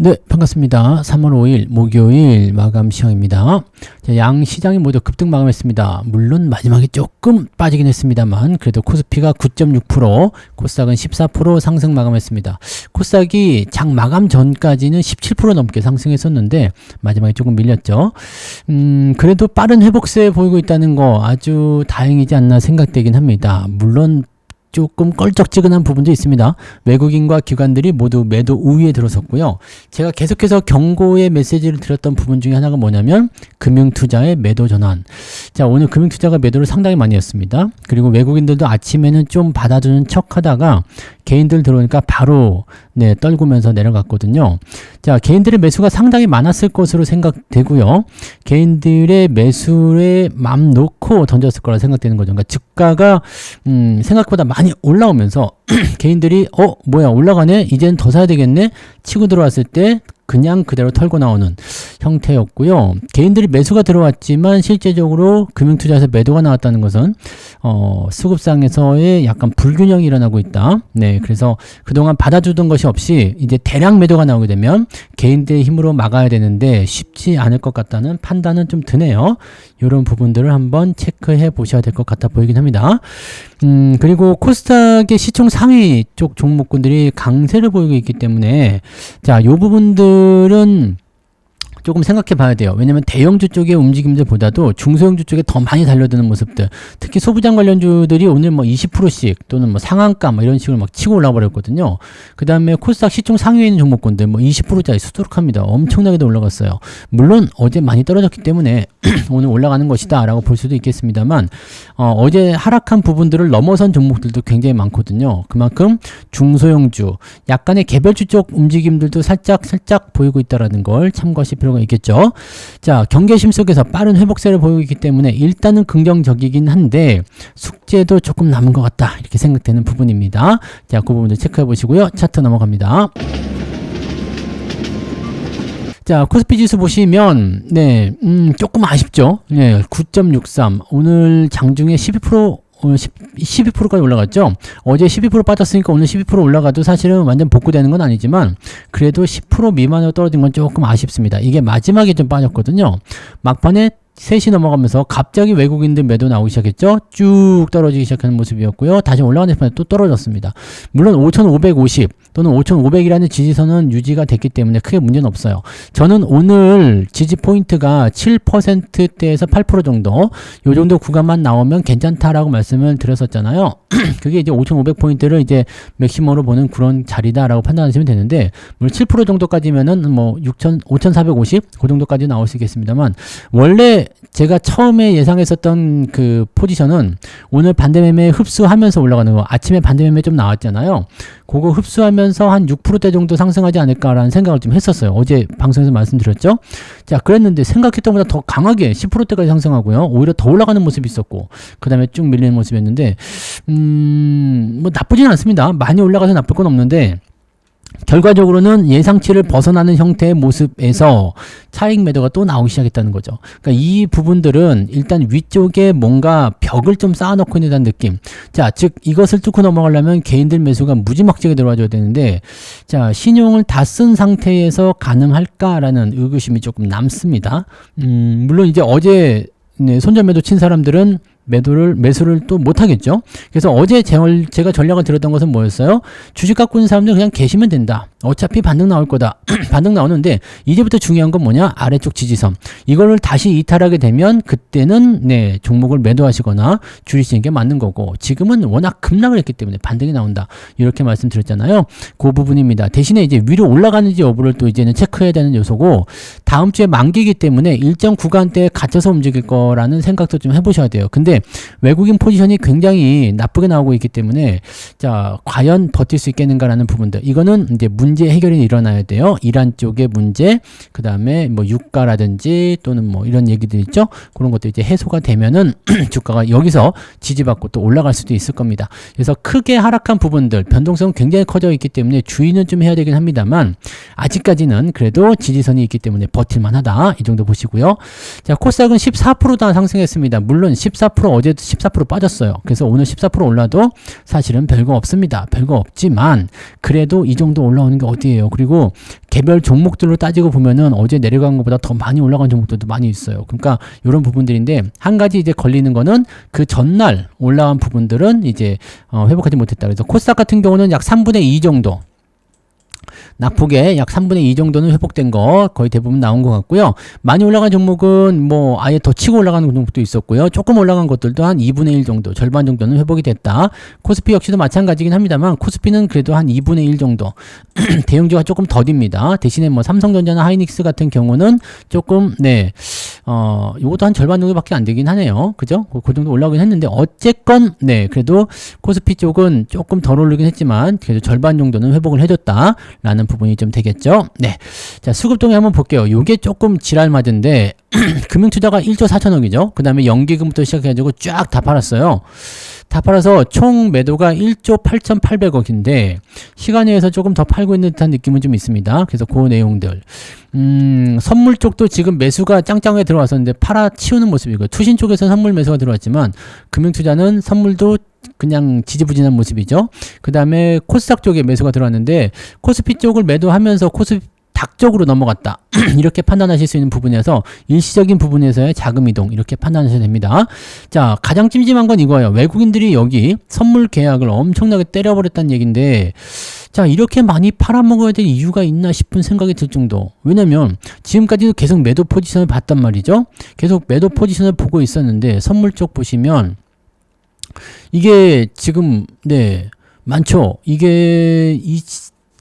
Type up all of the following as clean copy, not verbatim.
네, 반갑습니다. 3월 5일 목요일 마감 시황입니다. 자, 양 시장이 모두 급등 마감했습니다. 물론 마지막에 조금 빠지긴 했습니다만 그래도 코스피가 9.6%, 코스닥은 14% 상승 마감했습니다. 코스닥이 장 마감 전까지는 17% 넘게 상승했었는데 마지막에 조금 밀렸죠. 그래도 빠른 회복세 보이고 있다는 거 아주 다행이지 않나 생각되긴 합니다. 물론 조금 껄쩍지근한 부분도 있습니다. 외국인과 기관들이 모두 매도 우위에 들어섰고요. 제가 계속해서 경고의 메시지를 드렸던 부분 중에 하나가 뭐냐면 금융투자의 매도 전환. 자, 오늘 금융투자가 매도를 상당히 많이 했습니다. 그리고 외국인들도 아침에는 좀 받아주는 척 하다가 개인들 들어오니까 바로 떨구면서 내려갔거든요. 자, 개인들의 매수가 상당히 많았을 것으로 생각되고요. 개인들의 매수에 맘 놓고 던졌을 거라 생각되는 거죠. 그러니까 주가가 생각보다 많이 올라오면서 개인들이 뭐야 올라가네? 이제는 더 사야 되겠네? 치고 들어왔을 때 그냥 그대로 털고 나오는 형태였고요. 개인들이 매수가 들어왔지만 실제적으로 금융투자에서 매도가 나왔다는 것은 수급상에서의 약간 불균형이 일어나고 있다. 네, 그래서 그동안 받아주던 것이 없이 이제 대량 매도가 나오게 되면 개인들의 힘으로 막아야 되는데 쉽지 않을 것 같다는 판단은 좀 드네요. 이런 부분들을 한번 체크해 보셔야 될 것 같아 보이긴 합니다. 그리고 코스닥의 시총 상위 쪽 종목군들이 강세를 보이고 있기 때문에 자, 요 부분들은 조금 생각해 봐야 돼요. 왜냐면 대형주 쪽의 움직임들보다도 중소형주 쪽에 더 많이 달려드는 모습들, 특히 소부장 관련주들이 오늘 뭐 20%씩 또는 뭐 상한가 뭐 이런 식으로 막 치고 올라 버렸거든요. 그 다음에 코스닥 시총 상위에 있는 종목군들 뭐 20%짜리 수두룩합니다. 엄청나게도 올라갔어요. 물론 어제 많이 떨어졌기 때문에 오늘 올라가는 것이다 라고 볼 수도 있겠습니다만 어제 하락한 부분들을 넘어선 종목들도 굉장히 많거든요. 그만큼 중소형주, 약간의 개별주 쪽 움직임들도 살짝 보이고 있다는 걸 참고하실 필요가 있겠죠. 자, 경계심 속에서 빠른 회복세를 보이고 있기 때문에 일단은 긍정적이긴 한데 숙제도 조금 남은 것 같다 이렇게 생각되는 부분입니다. 자, 그 부분도 체크해 보시고요. 차트 넘어갑니다. 자, 코스피 지수 보시면 조금 아쉽죠. 9.63 오늘 장중에 12%까지 올라갔죠. 어제 12% 빠졌으니까 오늘 12% 올라가도 사실은 완전 복구되는 건 아니지만 그래도 10% 미만으로 떨어진 건 조금 아쉽습니다. 이게 마지막에 좀 빠졌거든요. 막판에 3시 넘어가면서 갑자기 외국인들 매도 나오기 시작했죠. 쭉 떨어지기 시작하는 모습이었고요. 다시 올라가는 순간에 또 떨어졌습니다. 물론 5,550 또는 5,500이라는 지지선은 유지가 됐기 때문에 크게 문제는 없어요. 저는 오늘 지지 포인트가 7%대에서 8% 정도 요 정도 구간만 나오면 괜찮다라고 말씀을 드렸었잖아요. 그게 이제 5,500포인트를 이제 맥시멈으로 보는 그런 자리다라고 판단하시면 되는데 물론 7% 정도까지면은 뭐 5,450 그 정도까지 나올 수 있겠습니다만 원래 제가 처음에 예상했었던 그 포지션은 오늘 반대매매 흡수하면서 올라가는 거, 아침에 반대매매 좀 나왔잖아요. 그거 흡수하면서 한 6%대 정도 상승하지 않을까라는 생각을 좀 했었어요. 어제 방송에서 말씀드렸죠. 자, 그랬는데 생각했던 것보다 더 강하게 10%대까지 상승하고요. 오히려 더 올라가는 모습이 있었고 그 다음에 쭉 밀리는 모습이었는데 뭐 나쁘진 않습니다. 많이 올라가서 나쁠 건 없는데 결과적으로는 예상치를 벗어나는 형태의 모습에서 차익 매도가 또 나오기 시작했다는 거죠. 그러니까 이 부분들은 일단 위쪽에 뭔가 벽을 좀 쌓아놓고 있는 느낌. 자, 즉 이것을 뚫고 넘어가려면 개인들 매수가 무지막지하게 들어와줘야 되는데 자, 신용을 다 쓴 상태에서 가능할까라는 의구심이 조금 남습니다. 물론 이제 어제 손절매도 친 사람들은 매수를 또 못하겠죠. 그래서 어제 제가 전략을 들었던 것은 뭐였어요? 주식 갖고 있는 사람들 그냥 계시면 된다. 어차피 반등 나올 거다. 반등 나오는데 이제부터 중요한 건 뭐냐? 아래쪽 지지선. 이거를 다시 이탈하게 되면 그때는 종목을 매도하시거나 줄이시는 게 맞는 거고 지금은 워낙 급락을 했기 때문에 반등이 나온다. 이렇게 말씀드렸잖아요. 그 부분입니다. 대신에 이제 위로 올라가는지 여부를 또 이제는 체크해야 되는 요소고 다음 주에 만기이기 때문에 일정 구간대에 갇혀서 움직일 거라는 생각도 좀 해보셔야 돼요. 근데 외국인 포지션이 굉장히 나쁘게 나오고 있기 때문에 자, 과연 버틸 수 있겠는가라는 부분들. 이거는 이제 문제 해결이 일어나야 돼요. 이란 쪽의 문제, 그 다음에 뭐 유가라든지 또는 뭐 이런 얘기들 있죠. 그런 것도 이제 해소가 되면은 주가가 여기서 지지받고 또 올라갈 수도 있을 겁니다. 그래서 크게 하락한 부분들, 변동성은 굉장히 커져 있기 때문에 주의는 좀 해야 되긴 합니다만 아직까지는 그래도 지지선이 있기 때문에 버틸만 하다. 이 정도 보시고요. 자, 코스닥은 14%다 상승했습니다. 물론 14% 어제도 14% 빠졌어요. 그래서 오늘 14% 올라도 사실은 별거 없습니다. 별거 없지만 그래도 이 정도 올라오는 게 어디예요. 그리고 개별 종목들로 따지고 보면은 어제 내려간 것보다 더 많이 올라간 종목들도 많이 있어요. 그러니까 이런 부분들인데 한 가지 이제 걸리는 거는 그 전날 올라간 부분들은 이제 회복하지 못했다. 그래서 코스닥 같은 경우는 약 3분의 2 정도 낙폭에 약 3분의 2 정도는 회복된 거 거의 대부분 나온 것 같고요. 많이 올라간 종목은 뭐 아예 더 치고 올라가는 종목도 있었고요. 조금 올라간 것들도 한 2분의 1 정도, 절반 정도는 회복이 됐다. 코스피 역시도 마찬가지긴 합니다만 코스피는 그래도 한 2분의 1 정도 대형주가 조금 더딥니다. 대신에 뭐 삼성전자나 하이닉스 같은 경우는 조금 요것도 한 절반 정도밖에 안 되긴 하네요. 그죠? 그 정도 올라오긴 했는데 어쨌건 그래도 코스피 쪽은 조금 덜 오르긴 했지만 그래도 절반 정도는 회복을 해줬다 라는 부분이 좀 되겠죠. 자, 수급동에 한번 볼게요. 요게 조금 지랄맞은데 금융투자가 1조 4천억이죠. 그 다음에 연기금부터 시작해가지고 쫙 다 팔았어요. 다 팔아서 총 매도가 1조 8,800억인데 시간에 의해서 조금 더 팔고 있는 듯한 느낌은 좀 있습니다. 그래서 그 내용들 선물 쪽도 지금 매수가 짱짱하게 들어왔었는데 팔아치우는 모습이고 투신 쪽에서 선물 매수가 들어왔지만 금융투자는 선물도 그냥 지지부진한 모습이죠. 그 다음에 코스닥 쪽에 매수가 들어왔는데 코스피 쪽을 매도하면서 코스피 닭쪽으로 넘어갔다. 이렇게 판단하실 수 있는 부분에서 일시적인 부분에서의 자금 이동 이렇게 판단하셔야 됩니다. 자, 가장 찜찜한 건 이거예요. 외국인들이 여기 선물 계약을 엄청나게 때려버렸다는 얘기인데 자, 이렇게 많이 팔아먹어야 될 이유가 있나 싶은 생각이 들 정도. 왜냐면 지금까지도 계속 매도 포지션을 봤단 말이죠. 계속 매도 포지션을 보고 있었는데 선물 쪽 보시면 이게 지금 많죠. 이게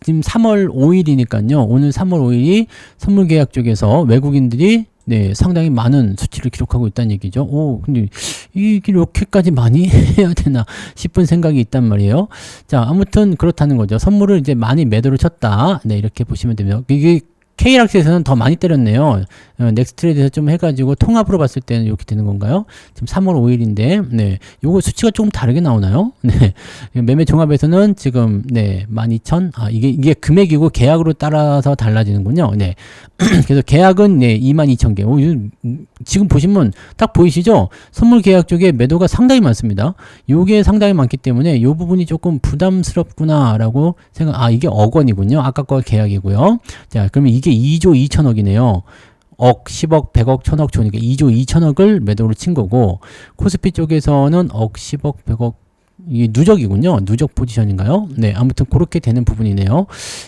지금 3월 5일이니까요. 오늘 3월 5일이 선물 계약 쪽에서 외국인들이 상당히 많은 수치를 기록하고 있다는 얘기죠. 근데 이게 이렇게까지 많이 해야 되나 싶은 생각이 있단 말이에요. 자, 아무튼 그렇다는 거죠. 선물을 이제 많이 매도를 쳤다. 이렇게 보시면 됩니다. 이게 K락스에서는 더 많이 때렸네요. 넥스트레이드에서 좀 해가지고 통합으로 봤을 때는 이렇게 되는 건가요? 지금 3월 5일인데, 요거 수치가 조금 다르게 나오나요? 매매 종합에서는 지금, 12,000, 이게 금액이고 계약으로 따라서 달라지는군요. 그래서 계약은 22,000개. 지금 보시면 딱 보이시죠? 선물 계약 쪽에 매도가 상당히 많습니다. 요게 상당히 많기 때문에 요 부분이 조금 부담스럽구나라고 이게 억 원이군요. 아까 거 계약이고요. 자, 그러면 이게 2조 2천억이네요. 억, 10억, 100억, 1000억 좋으니까 2조 2천억을 매도로 친 거고 코스피 쪽에서는 억, 10억, 100억 이게 누적이군요. 누적 포지션인가요? 아무튼 그렇게 되는 부분이네요.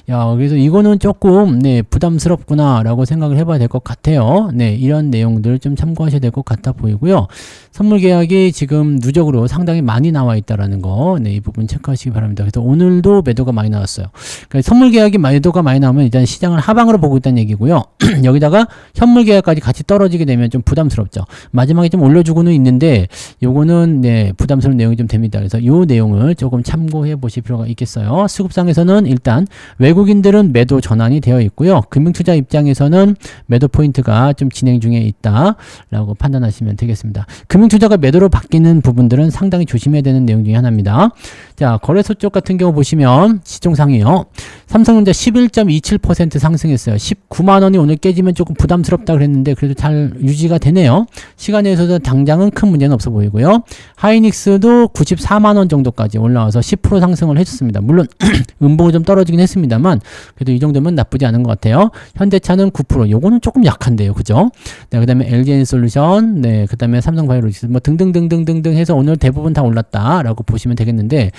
야, 그래서 이거는 조금 부담스럽구나라고 생각을 해봐야 될 것 같아요. 이런 내용들 좀 참고하셔야 될 것 같아 보이고요. 선물 계약이 지금 누적으로 상당히 많이 나와 있다라는 거, 이 부분 체크하시기 바랍니다. 그래서 오늘도 매도가 많이 나왔어요. 그러니까 선물 계약이 매도가 많이 나오면 일단 시장을 하방으로 보고 있다는 얘기고요. 여기다가 현물 계약까지 같이 떨어지게 되면 좀 부담스럽죠. 마지막에 좀 올려주고는 있는데 요거는 부담스러운 내용이 좀 됩니다. 그래서 요 내용을 조금 참고해 보실 필요가 있겠어요. 수급상에서는 일단 외국인들은 매도 전환이 되어 있고요. 금융투자 입장에서는 매도 포인트가 좀 진행 중에 있다라고 판단하시면 되겠습니다. 금융투자가 매도로 바뀌는 부분들은 상당히 조심해야 되는 내용 중에 하나입니다. 자, 거래소 쪽 같은 경우 보시면 시종상이요. 삼성전자 11.27% 상승했어요. 19만 원이 오늘 깨지면 조금 부담스럽다 그랬는데 그래도 잘 유지가 되네요. 시간에서도 당장은 큰 문제는 없어 보이고요. 하이닉스도 94만 원 정도까지 올라와서 10% 상승을 해줬습니다. 물론 음봉이 좀 떨어지긴 했습니다만 그래도 이 정도면 나쁘지 않은 것 같아요. 현대차는 9%. 요거는 조금 약한데요. 그죠? 그 다음에 LG에너솔루션, 그 다음에 삼성바이오로직스 뭐 등등등등등등 해서 오늘 대부분 다 올랐다라고 보시면 되겠는데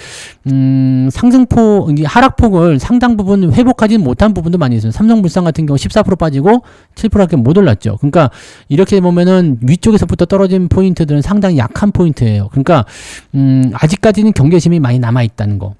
상승폭, 하락폭을 상당 부분 회복하지 못한 부분도 많이 있어요. 삼성물산 같은 경우 14% 빠지고 7%밖에 못 올랐죠. 그러니까 이렇게 보면은 위쪽에서부터 떨어진 포인트들은 상당히 약한 포인트예요. 그러니까 아직까지는 경계심이 많이 남아 있다는 거.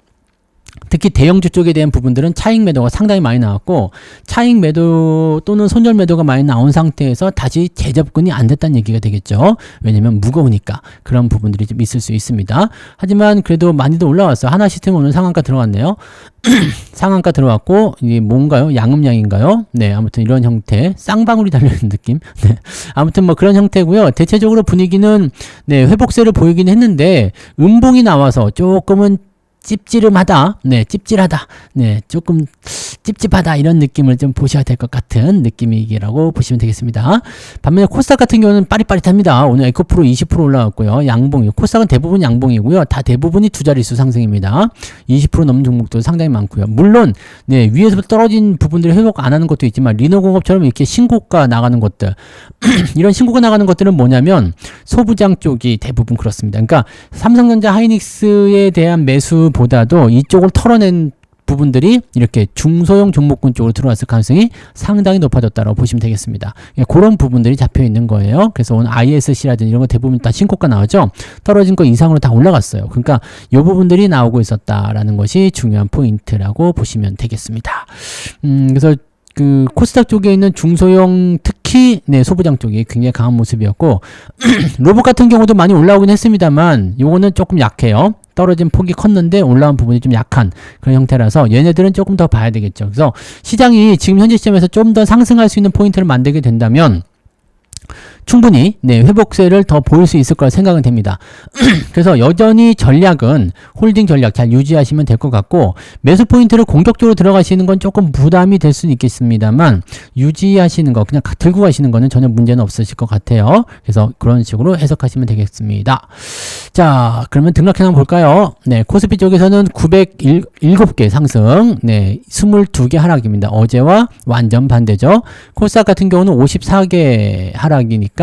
특히 대형주 쪽에 대한 부분들은 차익 매도가 상당히 많이 나왔고 차익 매도 또는 손절 매도가 많이 나온 상태에서 다시 재접근이 안 됐다는 얘기가 되겠죠. 왜냐면 무거우니까 그런 부분들이 좀 있을 수 있습니다. 하지만 그래도 많이도 올라왔어요. 하나시스템 오늘 상한가 들어갔네요. 상한가 들어왔고 이게 뭔가요? 양음양인가요? 아무튼 이런 형태 쌍방울이 달려있는 느낌. 아무튼 뭐 그런 형태고요. 대체적으로 분위기는 회복세를 보이긴 했는데 음봉이 나와서 조금은 찝찝하다, 네, 찝찝하다, 네, 조금 찝찝하다 이런 느낌을 좀 보셔야 될 것 같은 느낌이라고 보시면 되겠습니다. 반면에 코스닥 같은 경우는 빠릿빠릿합니다. 오늘 에코프로 20% 올라왔고요. 양봉이 코스닥은 대부분 양봉이고요. 다 대부분이 두 자릿수 상승입니다. 20% 넘는 종목도 상당히 많고요. 물론 네, 위에서부터 떨어진 부분들이 회복 안 하는 것도 있지만 리노공업처럼 이렇게 신고가 나가는 것들 이런 신고가 나가는 것들은 뭐냐면 소부장 쪽이 대부분 그렇습니다. 그러니까 삼성전자 하이닉스에 대한 매수보다도 이쪽을 털어낸 부분들이 이렇게 중소형 종목군 쪽으로 들어왔을 가능성이 상당히 높아졌다고 보시면 되겠습니다. 그런 부분들이 잡혀 있는 거예요. 그래서 오늘 ISC라든지 이런 거 대부분 다 신고가 나오죠. 떨어진 거 이상으로 다 올라갔어요. 그러니까 이 부분들이 나오고 있었다라는 것이 중요한 포인트라고 보시면 되겠습니다. 그래서 그 코스닥 쪽에 있는 중소형 특히 네, 소부장 쪽이 굉장히 강한 모습이었고 로봇 같은 경우도 많이 올라오긴 했습니다만 요거는 조금 약해요. 떨어진 폭이 컸는데 올라온 부분이 좀 약한 그런 형태라서 얘네들은 조금 더 봐야 되겠죠. 그래서 시장이 지금 현재 시점에서 좀 더 상승할 수 있는 포인트를 만들게 된다면 충분히 네, 회복세를 더 보일 수 있을 거라 생각은 됩니다. 그래서 여전히 전략은 홀딩 전략 잘 유지하시면 될 것 같고 매수 포인트를 공격적으로 들어가시는 건 조금 부담이 될 수는 있겠습니다만 유지하시는 거 그냥 들고 가시는 거는 전혀 문제는 없으실 것 같아요. 그래서 그런 식으로 해석하시면 되겠습니다. 자, 그러면 등락해 한번 볼까요? 네, 코스피 쪽에서는 907개 상승, 네, 22개 하락입니다. 어제와 완전 반대죠. 코스닥 같은 경우는 54개 하락이니까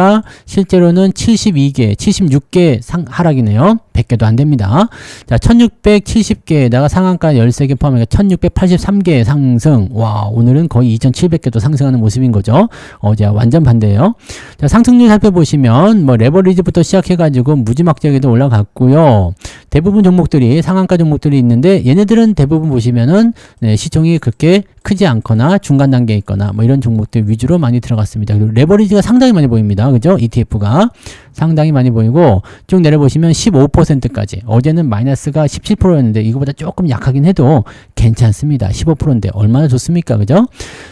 실제로는 72개, 76개 하락이네요. 100개도 안 됩니다. 자, 1670개에다가 상한가 13개 포함해서 1683개 상승. 와, 오늘은 거의 2700개도 상승하는 모습인 거죠. 어제와 완전 반대예요. 자, 상승률 살펴보시면 뭐 레버리지부터 시작해가지고 무지막지하게도 올라갔고요. 대부분 종목들이 상한가 종목들이 있는데 얘네들은 대부분 보시면은 네, 시총이 그렇게 크지 않거나 중간 단계에 있거나 뭐 이런 종목들 위주로 많이 들어갔습니다. 그리고 레버리지가 상당히 많이 보입니다. 그죠? ETF가 상당히 많이 보이고 쭉 내려보시면 15%까지 어제는 마이너스가 17%였는데 이거보다 조금 약하긴 해도 괜찮습니다. 15%인데 얼마나 좋습니까? 그죠?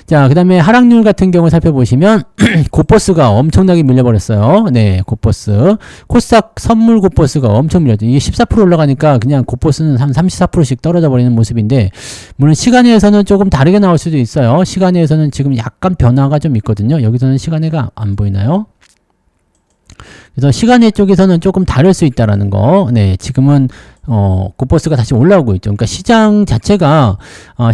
자, 그 다음에 하락률 같은 경우 살펴보시면 고버스가 엄청나게 밀려버렸어요. 네, 고버스 코스닥 선물 고버스가 엄청 밀렸죠. 이게 14% 올라가니까 그냥 고버스는 한 34%씩 떨어져 버리는 모습인데 물론 시간에서는 조금 다르게 나올 수도 있어요. 시간에서는 지금 약간 변화가 좀 있거든요. 여기서는 시간에가 안 보이나요? 그래서 시간의 쪽에서는 조금 다를 수 있다라는 거. 네, 지금은 고버스가 다시 올라오고 있죠. 그러니까 시장 자체가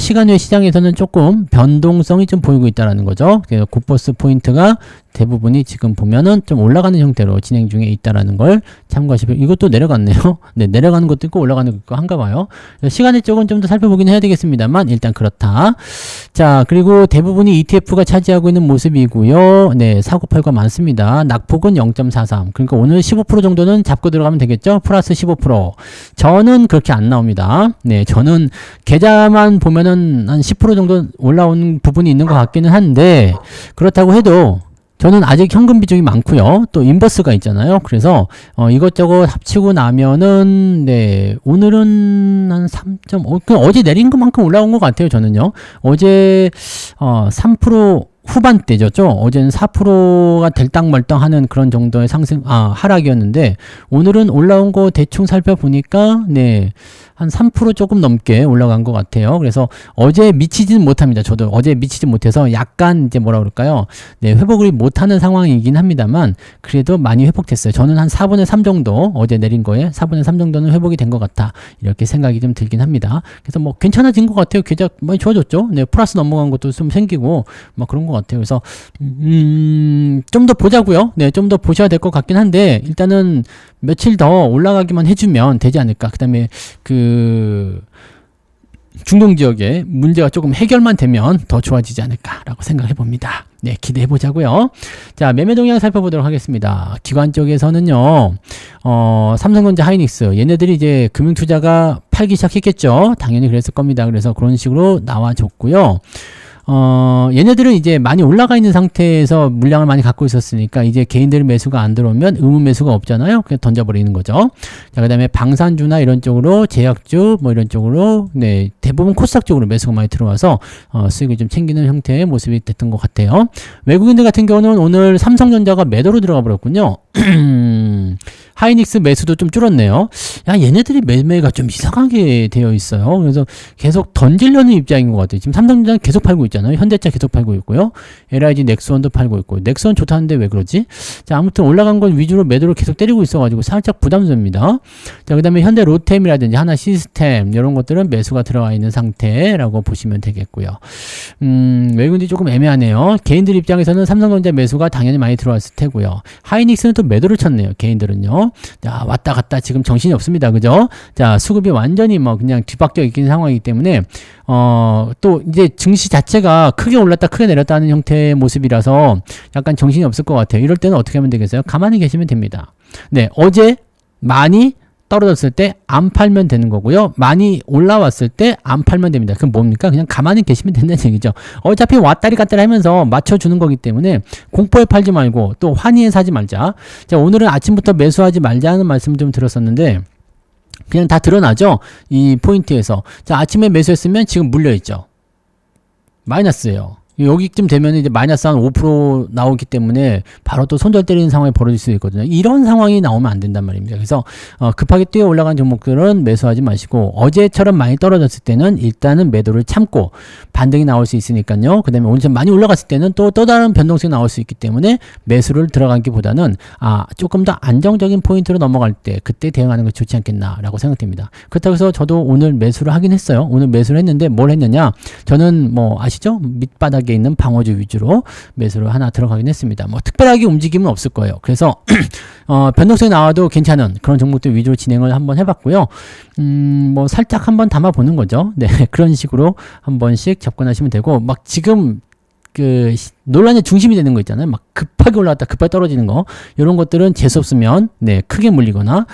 시간외 시장에서는 조금 변동성이 좀 보이고 있다라는 거죠. 그래서 고버스 포인트가 대부분이 지금 보면은 좀 올라가는 형태로 진행 중에 있다라는 걸 참고하시면 이것도 내려갔네요. 네, 내려가는 것도 있고 올라가는 것도 있고 한가 봐요. 시간의 쪽은 좀 더 살펴보긴 해야 되겠습니다만 일단 그렇다. 자, 그리고 대부분이 ETF가 차지하고 있는 모습이고요. 네, 사고팔고가 많습니다. 낙폭은 0.43. 그러니까 오늘 15% 정도는 잡고 들어가면 되겠죠. 플러스 15%. 저는 그렇게 안 나옵니다. 네, 저는 계좌만 보면은 한 10% 정도 올라오는 부분이 있는 것 같기는 한데 그렇다고 해도 저는 아직 현금 비중이 많고요. 또 인버스가 있잖아요. 그래서 이것저것 합치고 나면은 네, 오늘은 한 3.5 어제 내린 것만큼 올라온 것 같아요. 저는요. 어제 3% 후반대죠. 어제는 4%가 될당말당 하는 그런 정도의 하락이었는데 오늘은 올라온 거 대충 살펴보니까 네, 한 3% 조금 넘게 올라간 것 같아요. 그래서 어제 미치지는 못합니다. 저도 어제 미치지 못해서 약간 이제 뭐라 그럴까요? 네, 회복을 못하는 상황이긴 합니다만 그래도 많이 회복됐어요. 저는 한 4분의 3 정도 어제 내린 거에 4분의 3 정도는 회복이 된 것 같다. 이렇게 생각이 좀 들긴 합니다. 그래서 뭐 괜찮아진 것 같아요. 계좌 많이 좋아졌죠. 네, 플러스 넘어간 것도 좀 생기고 막 그런 것 같아요. 그래서 좀 더 보자고요. 네, 좀 더 보셔야 될 것 같긴 한데 일단은 며칠 더 올라가기만 해주면 되지 않을까. 그 다음에 중동 지역에 문제가 조금 해결만 되면 더 좋아지지 않을까라고 생각해 봅니다. 네, 기대해 보자고요. 자, 매매 동향 살펴보도록 하겠습니다. 기관 쪽에서는요, 삼성전자 하이닉스 얘네들이 이제 금융투자가 팔기 시작했겠죠. 당연히 그랬을 겁니다. 그래서 그런 식으로 나와줬고요. 얘네들은 이제 많이 올라가 있는 상태에서 물량을 많이 갖고 있었으니까 이제 개인들 매수가 안 들어오면 의무 매수가 없잖아요. 그냥 던져버리는 거죠. 자, 그 다음에 방산주나 이런 쪽으로 제약주 뭐 이런 쪽으로 네, 대부분 코스닥 쪽으로 매수가 많이 들어와서 수익을 좀 챙기는 형태의 모습이 됐던 것 같아요. 외국인들 같은 경우는 오늘 삼성전자가 매도로 들어가 버렸군요. 하이닉스 매수도 좀 줄었네요. 야, 얘네들이 매매가 좀 이상하게 되어 있어요. 그래서 계속 던지려는 입장인 것 같아요. 지금 삼성전자 계속 팔고 있잖아요. 현대차 계속 팔고 있고요. LIG 넥스원도 팔고 있고. 넥스원 좋다는데 왜 그러지? 자, 아무튼 올라간 건 위주로 매도를 계속 때리고 있어가지고 살짝 부담스럽습니다. 자, 그 다음에 현대 로템이라든지 하나 시스템 이런 것들은 매수가 들어가 있는 상태라고 보시면 되겠고요. 외국인들이 조금 애매하네요. 개인들 입장에서는 삼성전자 매수가 당연히 많이 들어왔을 테고요. 하이닉스는 또 매도를 쳤네요. 개인들은요. 자, 왔다 갔다 지금 정신이 없습니다. 그죠? 자, 수급이 완전히 뭐 그냥 뒤바뀌어 있는 상황이기 때문에 또 이제 증시 자체가 크게 올랐다 크게 내렸다 하는 형태의 모습이라서 약간 정신이 없을 것 같아요. 이럴 때는 어떻게 하면 되겠어요? 가만히 계시면 됩니다. 네, 어제 많이 떨어졌을 때 안 팔면 되는 거고요. 많이 올라왔을 때 안 팔면 됩니다. 그럼 뭡니까? 그냥 가만히 계시면 된다는 얘기죠. 어차피 왔다리 갔다리 하면서 맞춰주는 거기 때문에 공포에 팔지 말고 또 환희에 사지 말자. 자, 오늘은 아침부터 매수하지 말자는 말씀 좀 들었었는데 그냥 다 드러나죠? 이 포인트에서. 자, 아침에 매수했으면 지금 물려있죠. 마이너스예요. 여기쯤 되면 이제 마이너스 한 5% 나오기 때문에 바로 또 손절 때리는 상황이 벌어질 수 있거든요. 이런 상황이 나오면 안 된단 말입니다. 그래서 급하게 뛰어 올라간 종목들은 매수하지 마시고 어제처럼 많이 떨어졌을 때는 일단은 매도를 참고 반등이 나올 수 있으니까요. 그 다음에 오늘처럼 많이 올라갔을 때는 또 다른 변동성이 나올 수 있기 때문에 매수를 들어가기보다는 조금 더 안정적인 포인트로 넘어갈 때 그때 대응하는 것이 좋지 않겠나라고 생각됩니다. 그렇다고 해서 저도 오늘 매수를 하긴 했어요. 오늘 매수를 했는데 뭘 했느냐? 저는 뭐 아시죠? 밑바닥 있는 방어주 위주로 매수를 하나 들어가긴 했습니다. 뭐 특별하게 움직임은 없을 거예요. 그래서 변동성이 나와도 괜찮은 그런 종목들 위주로 진행을 한번 해봤고요. 뭐 살짝 한번 담아보는 거죠. 네, 그런 식으로 한 번씩 접근하시면 되고 막 지금 그 논란의 중심이 되는 거 있잖아요. 막 급하게 올라갔다 급하게 떨어지는 거 이런 것들은 재수 없으면 네 크게 물리거나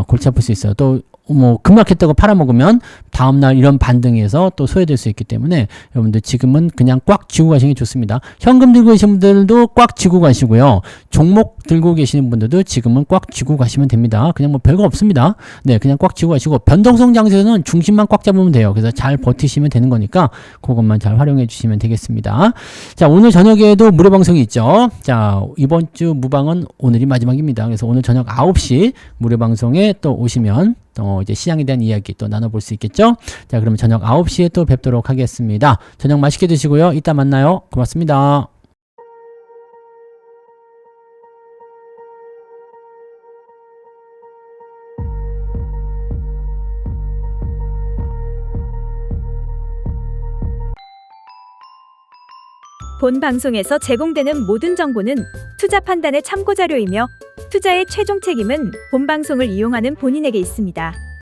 골치 아플 수 있어요. 또 뭐 급락했다고 팔아먹으면 다음날 이런 반등에서 또 소외될 수 있기 때문에 여러분들 지금은 그냥 꽉 쥐고 가시는 게 좋습니다. 현금 들고 계신 분들도 꽉 쥐고 가시고요. 종목 들고 계시는 분들도 지금은 꽉 쥐고 가시면 됩니다. 그냥 뭐 별거 없습니다. 네, 그냥 꽉 쥐고 가시고 변동성 장세에서는 중심만 꽉 잡으면 돼요. 그래서 잘 버티시면 되는 거니까 그것만 잘 활용해 주시면 되겠습니다. 자, 오늘 저녁에도 무료 방송이 있죠. 자, 이번 주 무방은 오늘이 마지막입니다. 그래서 오늘 저녁 9시 무료 방송에 또 오시면 이제 시장에 대한 이야기 또 나눠볼 수 있겠죠? 자, 그러면 저녁 9시에 또 뵙도록 하겠습니다. 저녁 맛있게 드시고요. 이따 만나요. 고맙습니다. 본 방송에서 제공되는 모든 정보는 투자 판단의 참고 자료이며 투자의 최종 책임은 본 방송을 이용하는 본인에게 있습니다.